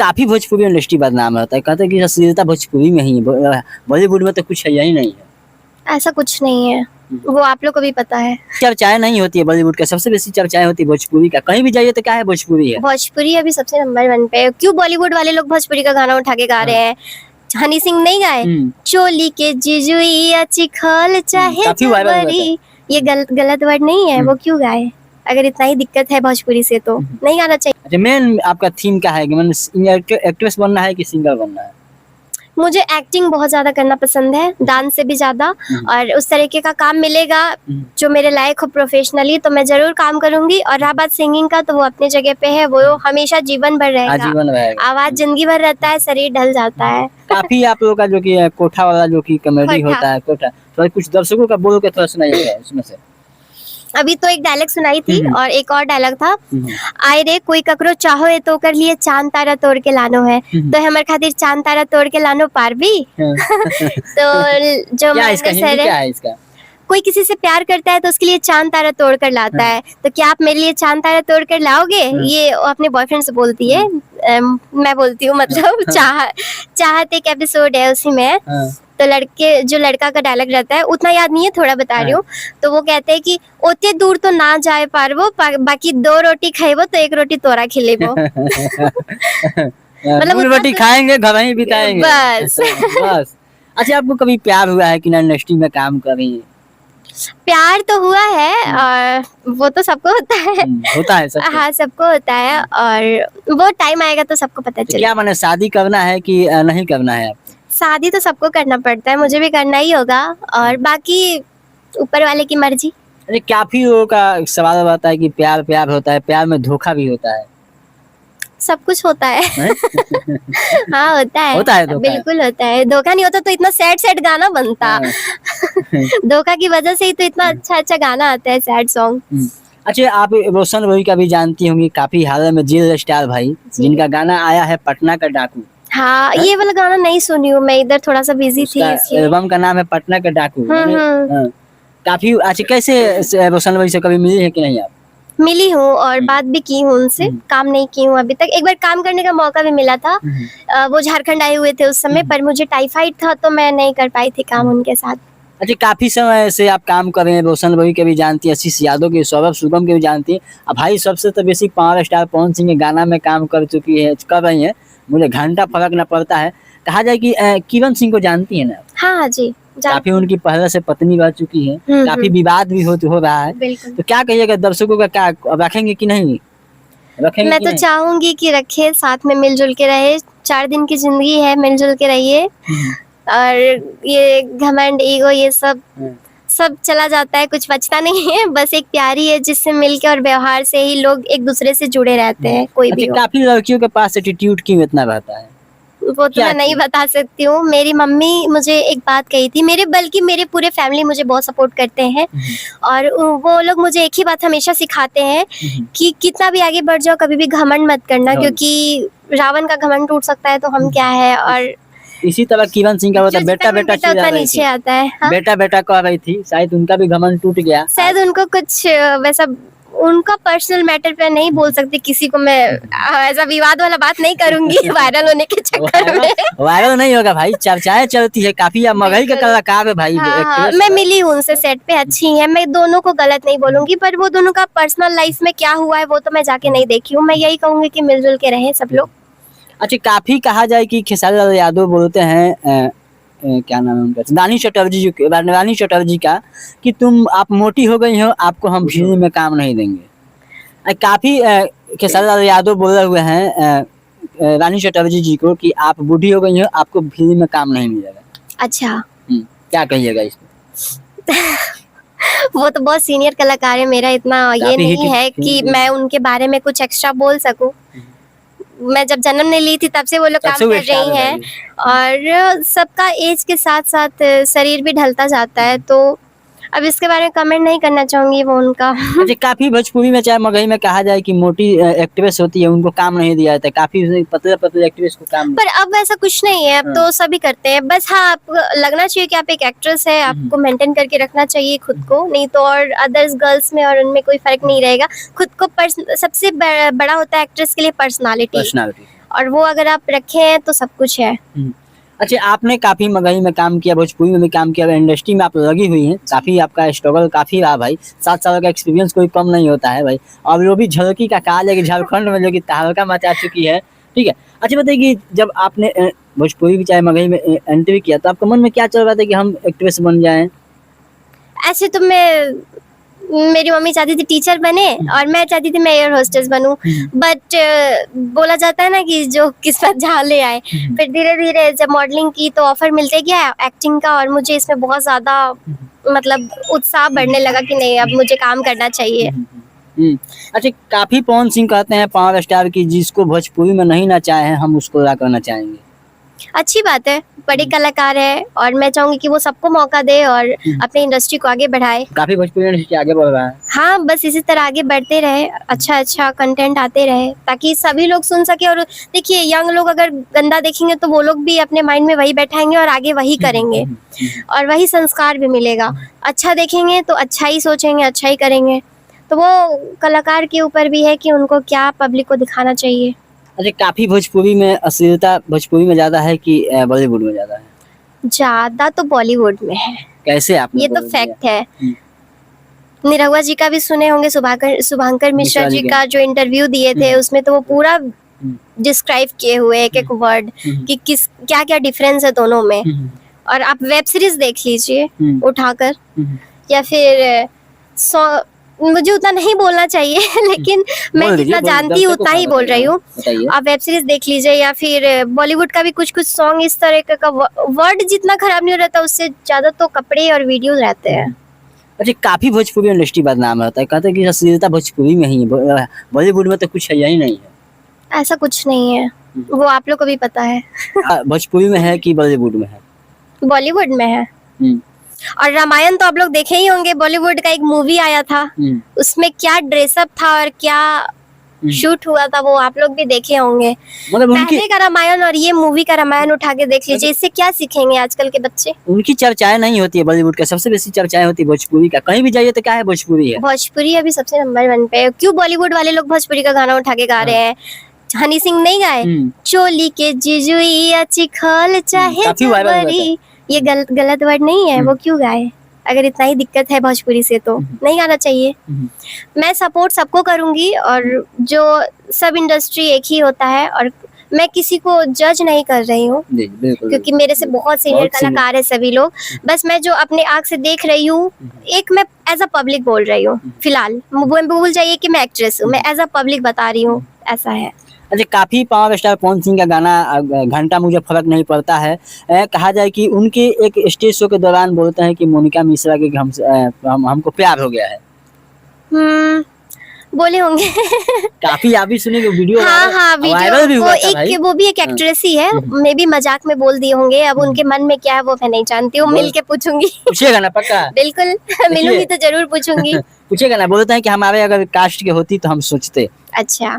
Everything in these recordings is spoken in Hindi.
काफी भोजपुरी इंडस्ट्री बदनाम होता है, कहते हैं कि अश्लीलता भोजपुरी में ही है, बॉलीवुड में तो कुछ है ही नहीं है। ऐसा कुछ नहीं है, वो आप लोग को भी पता है। चर्चाएं नहीं होती है बॉलीवुड का, सबसे बेसी चर्चाएं होती है भोजपुरी का, कहीं भी जाइए तो क्या है, भोजपुरी है। भोजपुरी अभी सबसे नंबर 1 पे है। क्यों बॉलीवुड वाले लोग भोजपुरी का गाना उठा के गा रहे हैं? हनी सिंह नहीं गाए चोली के जिजुइया चिखल चाहे काफी वायरल हुआ था। जबरी, ये गलत वर्ड नहीं है, वो क्यों गाए? अगर इतना ही दिक्कत है भोजपुरी से तो नहीं गाना चाहिए। अच्छा, मेन आपका थीम क्या है कि मैंने एक्ट्रेस बनना है कि सिंगर बनना है? मुझे एक्टिंग बहुत ज्यादा करना पसंद है, डांस से भी ज्यादा, और उस तरीके का काम मिलेगा जो मेरे लायक हो प्रोफेशनली तो मैं जरूर काम करूंगी। और रहा बात सिंगिंग का, तो वो अपने जगह पे है, वो हमेशा जीवन भर रहेगा। आजीवन रहेगा। आवाज जिंदगी भर रहता है, शरीर ढल जाता है। काफी आप लोगों का जो कि कोठा वाला जो कि कॉमेडी होता है, कोठा, तो कुछ दर्शकों का बोलो के थोड़ा सुनाइएगा उसमें से। अभी तो एक डायलॉग सुनाई थी और एक और डायलॉग था, आए रे कोई ककरो चाहो है तो कर लिए चांद तारा तोड़ के लानो है, तो हमारे खातिर चांद तारा तोड़ के लानो पार भी। तो जो क्या इसका हिंदी क्या है इसका? कोई किसी से प्यार करता है तो उसके लिए चांद तारा तोड़ कर लाता है, तो क्या आप मेरे लिए चांद तारा तोड़ कर लाओगे? ये अपने बॉयफ्रेंड से बोलती है, मैं बोलती हूँ, मतलब चाहत एक एपिसोड है उसी में। तो जो लड़का का डायलॉग रहता है, उतना याद नहीं है, थोड़ा बता रही हूँ। तो वो कहते हैं कि ओते दूर तो ना जाए पारबो, बाकी 2 रोटी खाइबो तो 1 रोटी तोरा खिलेबो। मतलब रोटी खाएंगे, घर ही बिताएंगे, बस। बस। अच्छा, आपको कभी प्यार हुआ है कि ना इंडस्ट्री में काम कर रही है? प्यार तो हुआ है, और वो तो सबको होता है। होता है सबको। हाँ, सबको होता है, और वो टाइम आएगा तो सबको पता चलेगा। क्या माने, शादी करना है कि नहीं करना है? शादी तो सबको करना पड़ता है, मुझे भी करना ही होगा, और बाकी ऊपर वाले की मर्जी। अरे काफी लोगों का सवाल आता है कि प्यार प्यार होता है, प्यार में धोखा भी होता है। सब कुछ होता है। हाँ, होता है, बिल्कुल होता है। धोखा नहीं होता तो इतना सैड गाना बनता। धोखा की वजह से ही तो इतना अच्छा गाना आता है, सैड सॉन्ग। अच्छा, आप रोशन भाई का भी जानती होंगी, काफी हाल में जेल स्टार भाई, जिनका गाना आया है पटना का डाकू। हाँ, ये वाला गाना नहीं सुनी हूँ मैं, इधर थोड़ा सा बिजी थी। एल्बम का नाम है पटना का डाकू। काफी अच्छे। कैसे रोशन भाई से कभी मिली है कि नहीं आप? मिली हूँ और बात भी की हूँ उनसे, काम नहीं की हूँ अभी तक। एक बार काम करने का मौका भी मिला था, वो झारखंड आए हुए थे उस समय, पर मुझे टाइफाइड था तो मैं नहीं कर पाई थी काम उनके साथ। अच्छा, काफी समय से आप काम कर रहे हैं, रोशन भाई के भी जानती है, आशीष यादव के, सौरभ शुभम के भी जानती है, अब भाई सबसे तो basic power star Pawan Singh के गाना में काम कर चुकी है, कर रही है, मुझे घंटा फर्क न पड़ता है। कहा जाए कि किरण सिंह को जानती है ना? हाँ जी, काफी उनकी पहले से पत्नी रह चुकी है, काफी विवाद भी हो रहा है, तो क्या कहिएगा दर्शकों का, क्या रखेंगे कि नहीं रखेंगे? मैं तो चाहूंगी कि रखे, साथ में मिलजुल के रहे। 4 दिन की जिंदगी है, मिलजुल के रहिए, और ये घमंड, ईगो, ये सब चला जाता है, कुछ बचता नहीं है। बस एक प्यारी है जिससे मिलके और व्यवहार से ही लोग एक दूसरे से जुड़े रहते हैं, कोई भी हो। काफी लड़कियों के पास एटीट्यूड क्यों इतना रहता है? वो तो मैं नहीं बता सकती हूँ। मेरी मम्मी मुझे एक बात कही थी, बल्कि मेरे पूरे फैमिली मुझे बहुत सपोर्ट करते हैं, और वो लोग मुझे एक ही बात हमेशा सिखाते हैं कि कितना भी आगे बढ़ जाओ, कभी भी घमंड मत करना, क्योंकि रावण का घमंड टूट सकता है तो हम क्या है। और इसी तरह किरण सिंह का होता है, बेटा बेटा नीचे आता है। हाँ? बेटा बेटा कह रही थी, शायद उनका भी घमंड टूट गया। शायद उनको कुछ वैसा, उनका पर्सनल मैटर पे नहीं बोल सकती किसी को मैं, ऐसा विवाद वाला बात नहीं करूंगी वायरल होने के चक्कर में। वायरल नहीं होगा भाई, चर्चाएं चलती है काफी, मगही का कलाकार है भाई। हाँ, मैं मिली हूँ उनसे, सेट पे अच्छी है, मैं दोनों को गलत नहीं बोलूंगी, पर वो दोनों का पर्सनल लाइफ में क्या हुआ है वो तो मैं जाके नहीं देखी हूँ। मैं यही कहूंगी कि मिलजुल के रहे सब लोग। अच्छा, काफी कहा जाए कि खेसारी लाल यादव बोलते हैं, क्या नाम है उनका, रानी चटर्जी का, कि आप मोटी हो गई हो, आपको हम फिल्म में काम नहीं देंगे। काफी खेसारी लाल यादव बोले हुए हैं रानी चटर्जी जी को कि आप बूढ़ी हो गई हो, आपको फिल्म में काम नहीं मिलेगा। अच्छा, क्या कहिएगा इसमें? वो तो बहुत सीनियर कलाकार है, मेरा इतना ये नहीं है कि मैं उनके बारे में कुछ एक्स्ट्रा बोल सकूं। मैं जब जन्म नहीं ली थी तब से वो लोग काम कर रही हैं, और सबका एज के साथ साथ शरीर भी ढलता जाता है, तो अब इसके बारे में कमेंट नहीं करना चाहूंगी, वो उनका। अच्छा, काफी भोजपुरी में चाहे मगही में कहा जाए कि मोटी एक्ट्रेस होती है उनको काम नहीं दिया जाता है, काफी पतले पतले एक्ट्रेस को काम। पर अब ऐसा कुछ नहीं है, अब तो सभी करते हैं। बस हाँ, आपको लगना चाहिए कि आप एक एक्ट्रेस है, आपको मेंटेन करके रखना चाहिए खुद को, नहीं तो और अदर्स गर्ल्स में और उनमें कोई फर्क नहीं रहेगा। खुद को सबसे बड़ा होता है एक्ट्रेस के लिए पर्सनालिटी, और वो अगर आप रखे हैं तो सब कुछ है। अच्छा, आपने काफी मगही में काम किया, भोजपुरी में भी काम किया, इंडस्ट्री में आप लगी हुई हैं, काफी आपका स्ट्रगल काफी रहा भाई, 7 साल का एक्सपीरियंस कोई कम नहीं होता है भाई। और वो भी झलकी का काल है कि झारखंड में जो कि तहलका मचा चुकी है, ठीक है। अच्छा बताइए कि जब आपने भोजपुरी की चाहे मगही में एंट्री किया तो आपके मन में क्या चल रहा था कि हम एक्ट्रेस बन जाएं? ऐसे तो मेरी मम्मी चाहती थी टीचर बने और मैं चाहती थी मैं एयर होस्टेस बनूं, बट बोला जाता है ना कि जो किस्मत जहाँ ले आए। फिर धीरे धीरे जब मॉडलिंग की तो ऑफर मिलते गया एक्टिंग का, और मुझे इसमें बहुत ज्यादा मतलब उत्साह बढ़ने लगा कि नहीं अब मुझे काम करना चाहिए। अच्छा, काफी पवन सिंह कहते हैं पावर स्टार की जिसको भोजपुरी में नहीं नचाए हैं हम उसको ला करना चाहेंगे। अच्छी बात है, बड़े कलाकार है और मैं चाहूंगी कि वो सबको मौका दे और अपने इंडस्ट्री को आगे बढ़ाए। काफी भोजपुरी इंडस्ट्री आगे बढ़ रहा है। हाँ, बस इसी तरह आगे बढ़ते रहे, अच्छा अच्छा कंटेंट आते रहे ताकि सभी लोग सुन सके। और देखिए यंग लोग अगर गंदा देखेंगे तो वो लोग भी अपने माइंड में वही बैठाएंगे और आगे वही करेंगे और वही संस्कार भी मिलेगा। अच्छा देखेंगे तो अच्छा ही सोचेंगे, अच्छा ही करेंगे। तो वो कलाकार के ऊपर भी है कि उनको क्या पब्लिक को दिखाना चाहिए। अच्छा, काफी भोजपुरी में अश्लीलता भोजपुरी में ज्यादा है कि बॉलीवुड में ज्यादा है? ज्यादा तो बॉलीवुड में है। कैसे आपने ये तो बोल फैक्ट दिया? है। निरहुआ जी का भी सुने होंगे, शुभांकर मिश्रा जी का जो इंटरव्यू दिए थे उसमें तो वो पूरा डिस्क्राइब किए हुए एक एक वर्ड कि किस क्या क्या डिफरेंस है दोनों में। और आप वेब सीरीज देख लीजिए उठाकर, या फिर मुझे उतना नहीं बोलना चाहिए लेकिन मैं जितना जानती हूँ उतना ही बोल रही हूँ। आप वेब सीरीज देख लीजिए या फिर बॉलीवुड का भी कुछ कुछ सॉन्ग इस तरह का वर्ड जितना खराब नहीं रहता उससे ज्यादा तो कपड़े और वीडियोस रहते हैं। अच्छा, काफी भोजपुरी इंडस्ट्री बदनाम रहता है, कहते हैं कि अश्लीलता भोजपुरी में ही है, बॉलीवुड में तो कुछ है ही नहीं है। ऐसा कुछ नहीं है, वो आप लोग को भी पता है। भोजपुरी में है कि बॉलीवुड में है? बॉलीवुड में है। और रामायण तो आप लोग देखे ही होंगे, बॉलीवुड का एक मूवी आया था, उसमें क्या ड्रेसअप था और क्या शूट हुआ था वो आप लोग भी देखे होंगे। मतलब पहले का रामायण और ये मूवी का रामायण उठा के देख लीजिए, इससे क्या सीखेंगे आजकल के बच्चे। उनकी चर्चाएं नहीं होती है, बॉलीवुड का सबसे बेसी चर्चाएं होती है भोजपुरी का। कहीं भी जाइए तो क्या है, भोजपुरी है। भोजपुरी अभी सबसे नंबर 1 पे। क्यों बॉलीवुड वाले लोग भोजपुरी का गाना उठा के गा रहे हैं? हनी सिंह नहीं गाए चोली के जिजुइया चिखल चाहे जबरी, ये गलत वर्ड नहीं है, वो क्यों गाए? अगर इतना ही दिक्कत है भोजपुरी से तो नहीं गाना चाहिए। मैं सपोर्ट सबको करूंगी और जो सब इंडस्ट्री एक ही होता है और मैं किसी को जज नहीं कर रही हूँ क्योंकि मेरे से बहुत सीनियर कलाकार है सभी लोग। बस मैं जो अपने आँख से देख रही हूँ, एक मैं एज अ पब्लिक बोल रही हूँ फिलहाल। भूल जाइए कि मैं एक्ट्रेस हूँ, मैं एज अ पब्लिक बता रही हूँ, ऐसा है। अच्छा, काफी पावर स्टार पवन सिंह का गाना घंटा मुझे फर्क नहीं पड़ता है, कहा जाए कि उनके एक स्टेज शो के दौरान बोलते हैं कि मोनिका मिश्रा के हमको प्यार हो गया है। बोले होंगे। काफी आप भी सुने वीडियो। हाँ, वायरल भी हुआ था भाई। वो भी एक एक्ट्रेस ही है, मे भी मजाक में बोल दिए होंगे। अब उनके मन में क्या है वो मैं नहीं जानती हूँ, मिल के पूछूंगी। पूछिएगा ना पक्का? बिल्कुल मिलूंगी तो जरूर पूछूंगी। पूछेगा ना, बोलते हैं कि हमारे अगर कास्ट के होती तो हम सोचते। अच्छा,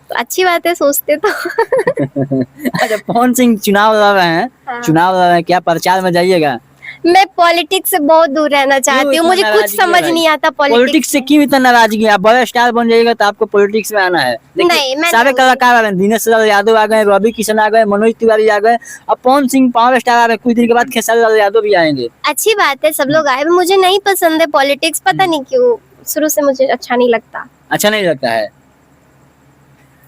तो अच्छी बात है, सोचते तो। अच्छा, पवन सिंह चुनाव लड़ रहे हैं, चुनाव लड़ रहे हैं, क्या प्रचार में जाइएगा? मैं पॉलिटिक्स से बहुत दूर रहना चाहती हूँ, मुझे कुछ समझ नहीं आता पॉलिटिक्स से। क्यों इतना नाराजगी? आप बड़ा स्टार बन जाइएगा तो आपको पॉलिटिक्स में आना है। नहीं, मैं सारे कलाकार आ रहे हैं, दिनेश लाल यादव आ गए, रवि किशन आ गए, मनोज तिवारी आ गए, अब पवन सिंह पावर स्टार आ रहे हैं, कुछ दिन के बाद खेसारी लाल यादव भी आएंगे। अच्छी बात है, सब लोग आए। मुझे नहीं पसंद है पॉलिटिक्स, पता नहीं क्यों, शुरू से मुझे अच्छा नहीं लगता। अच्छा नहीं लगता है?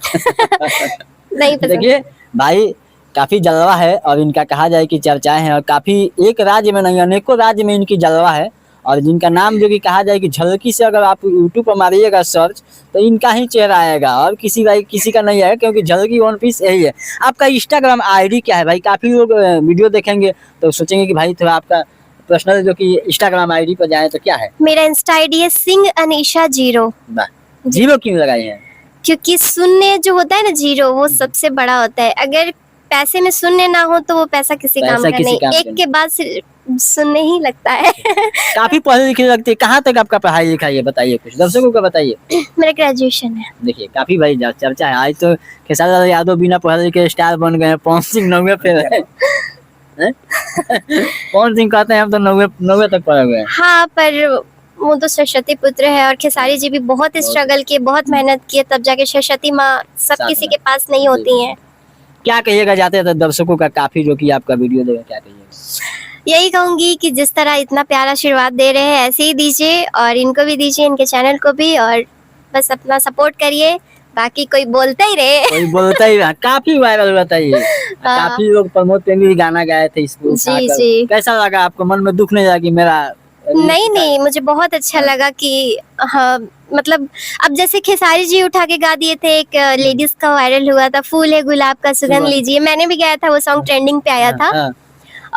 नहीं पसंद। देखिए भाई, काफी जलवा है और इनका कहा जाए कि चर्चाएं हैं और काफी एक राज्य में नहीं अनेकों राज्य में इनकी जलवा है। और जिनका नाम जो कि कहा जाए कि झलकी से अगर आप यूट्यूब पर मारिएगा सर्च तो इनका ही चेहरा आएगा और किसी का नहीं आएगा, क्योंकि झलकी वन पीस यही है। आपका इंस्टाग्राम आईडी क्या है भाई? काफी लोग वीडियो देखेंगे तो सोचेंगे कि भाई थोड़ा आपका पर्सनल जो कि इंस्टाग्राम आईडी पर जाए तो क्या है? मेरा इंस्टा आईडी है सिंह अनीशा 0। जीरो क्यों लगाई है? क्योंकि शून्य जो होता है ना, 0, वो सबसे बड़ा होता है। अगर पैसे में शून्य ना हो तो वो पैसा किसी काम का नहीं, एक के बाद शून्य ही लगता है। काफी पढ़े लिखे लगते हैं। कहाँ तक आपका पढ़ाई लिखाई है, बताइए, कुछ दर्शकों को बताइए। मेरा ग्रेजुएशन है। देखिए काफी भाई चर्चा है, आज तो खेसारी लाल यादव बिना पढ़े लिखे स्टार बन गए, पवन सिंह 9वीं फेल है। पवन सिंह कहते हैं हम तो 9वीं तक पढ़े हुए हैं। हाँ, पर वो तो सरस्वती पुत्र है, और खेसारी जी भी बहुत स्ट्रगल किए, बहुत मेहनत किए, तब जाके सरस्वती माँ सब साथ किसी में। के पास नहीं होती हैं। क्या कहिएगा जाते थे दर्शकों का, काफी जो कि आपका वीडियो देगा, क्या कहिएगा? यही कहूंगी कि जिस तरह इतना प्यारा आशीर्वाद दे रहे हैं ऐसे ही दीजिए, और इनको भी दीजिए, इनके चैनल को भी, और बस अपना सपोर्ट करिए, बाकी कोई बोलता ही रहे। कोई बोलता ही रहा, काफी वायरल हुआ था ये। हाँ। काफी लोग प्रमोद पे भी गाना गाए थे इसको जी, उठाकर। जी। कैसा लगा आपको, मन में दुख नहीं लगा कि मेरा नहीं नहीं, मुझे बहुत अच्छा लगा कि हाँ, मतलब अब जैसे खेसारी जी उठा के गा दिए थे, एक लेडीज का वायरल हुआ था, फूल है गुलाब का सुगंध सुगंध। लीजिए, मैंने भी गाया था, वो सॉन्ग ट्रेंडिंग पे आया था। हाँ,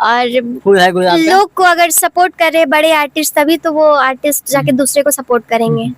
और फूल है गुलाब का। लोग को अगर सपोर्ट कर रहे बड़े आर्टिस्ट, तभी तो वो आर्टिस्ट जाके दूसरे को सपोर्ट करेंगे।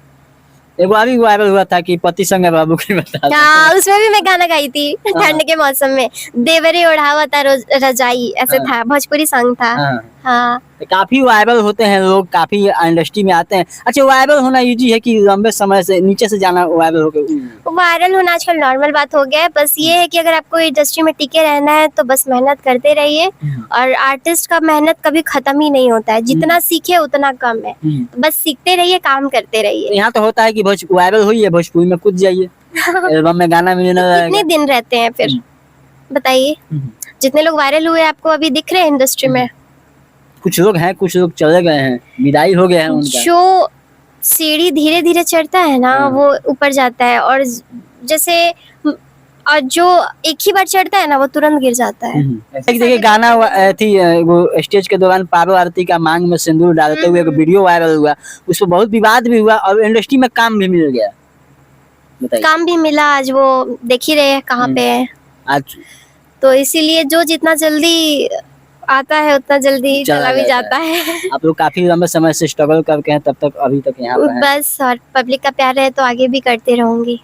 एक बार भी वायरल हुआ था कि पति संग बाबू की बता। हाँ, उसमें भी मैं गाना गाई थी ठंड के मौसम में, देवरे ओढ़ावा था रजाई, ऐसे हाँ। था, भोजपुरी सॉन्ग था। हाँ, हाँ, तो काफी वायरल होते हैं लोग, काफी इंडस्ट्री में आते हैं। अच्छा, वायरल होना इजी है कि लंबे समय से नीचे से जाना वायरल हो गए? वायरल होना आजकल नॉर्मल बात हो गया है, बस ये है कि अगर आपको इंडस्ट्री में टिके रहना है तो बस मेहनत करते रहिए, और आर्टिस्ट का मेहनत कभी खत्म ही नहीं होता है, जितना सीखे उतना कम है, तो बस सीखते रहिए, काम करते रहिए। यहाँ तो होता है कि वायरल हुई है भोजपुरी में कूद जाइए, एल्बम में गाना मिलने कितने लगेगा। दिन रहते हैं फिर, बताइए? जितने लोग वायरल हुए आपको अभी दिख रहे हैं इंडस्ट्री में, कुछ लोग हैं, कुछ लोग चले गए हैं, विदाई हो गया है उनका। जो सीढ़ी धीरे धीरे चढ़ता है ना वो ऊपर जाता है, और जैसे और जो एक ही बार चढ़ता है ना वो तुरंत गिर जाता है। देखिए गाना थी वो स्टेज के दौरान पारो आरती का मांग में सिंदूर डालते हुए एक वीडियो वायरल हुआ, उस पर बहुत विवाद भी हुआ और इंडस्ट्री में काम भी मिल गया। बताइए। काम भी मिला, आज वो देख ही रहे हैं कहाँ पे है, आज तो इसीलिए जो जितना जल्दी आता है उतना जल्दी चला भी जाता है। आप लोग काफी लंबे समय से स्ट्रगल करके हैं, तब तक अभी तक यहाँ पे हैं। बस, और पब्लिक का प्यार है तो आगे भी करते रहूंगी।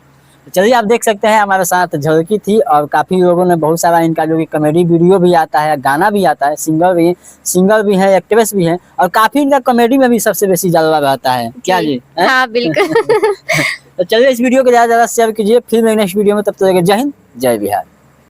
चलिए, आप देख सकते हैं हमारे साथ झलकी थी, और काफी लोगों ने बहुत सारा इनका जो कि कॉमेडी वीडियो भी आता है, गाना भी आता है, सिंगर भी है, एक्ट्रेस भी है, और काफी इनका कॉमेडी में भी सबसे बेसी जलवा रहता है। क्या जी? हाँ बिल्कुल। तो चलिए, इस वीडियो को ज्यादा से ज्यादा शेयर कीजिए, फिर नेक्स्ट वीडियो में, तब तक जय हिंद, जय बिहार।